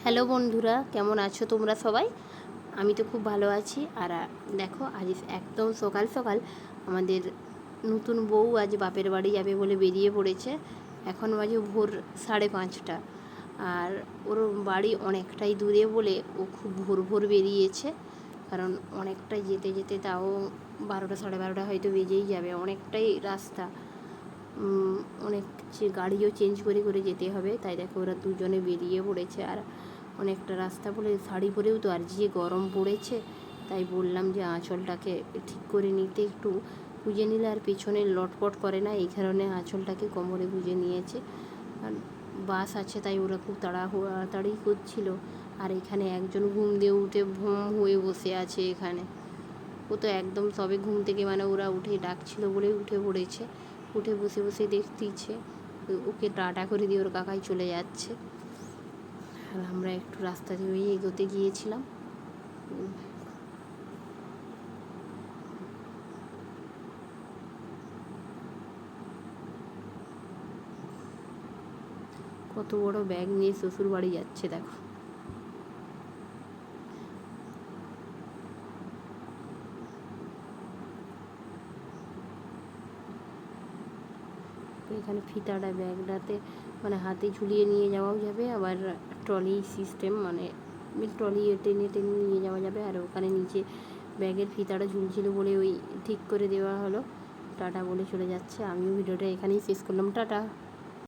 Hello বন্ধুরা, কেমন আছো তোমরা সবাই? আমি তো খুব ভালো আছি। আর দেখো, আজ একদম সকাল সকাল আমাদের নতুন বউ আজ বাপের বাড়ি যাবে বলে বেরিয়ে পড়েছে। এখন বাজে ভোর 5:30। আর ওর বাড়ি অনেকটাই দূরে বলে ও খুব ভোর ভোর বেরিয়েছে, কারণ অনেকটাই যেতে যেতে তাও 12টা 12:30 হয়তো বেজেই যাবে। অনেকটাই রাস্তা, অনেক গাড়িও চেঞ্জ করে করে যেতে হবে। তাই দেখো ওরা দুজনে বেরিয়ে পড়েছে। আর অনেকটা রাস্তা বলে শাড়ি পরেও তো আর যে গরম পড়েছে, তাই বললাম যে আঁচলটাকে ঠিক করে নিতে, একটু গুঁজে নিলে আর পেছনে লটপট করে না, এই কারণে আঁচলটাকে কোমরে গুঁজে নিয়েছে। আর বাস আছে তাই ওরা খুব তাড়াতাড়ি করছিল। আর এখানে একজন ঘুম দিয়ে উঠে ভুম হয়ে বসে আছে এখানে। ও তো একদম সবে ঘুম থেকে, মানে ওরা উঠে ডাকছিল বলে উঠে পড়েছে। উঠে বসে বসে দেখতেইছে, ওকে টাটা করে দিয়ে ওর কাকাই চলে যাচ্ছে। আর আমরা একটু রাস্তা দিয়ে এগোতে গিয়েছিলাম। কত বড় ব্যাগ নিয়ে শ্বশুর বাড়ি যাচ্ছে দেখো। এখানে ফিতাটা ব্যাগটাতে মানে হাতে ঝুলিয়ে নিয়ে যাওয়াও যাবে, আবার ট্রলি সিস্টেম, মানে ট্রলি টেনে টেনে নিয়ে যাওয়া যাবে। আর ওখানে নিচে ব্যাগের ফিতাটা ঝুলছিল বলে ওই ঠিক করে দেওয়া হলো। টাটা বলে চলে যাচ্ছে। আমিও ভিডিওটা এখানেই শেষ করলাম। টাটা।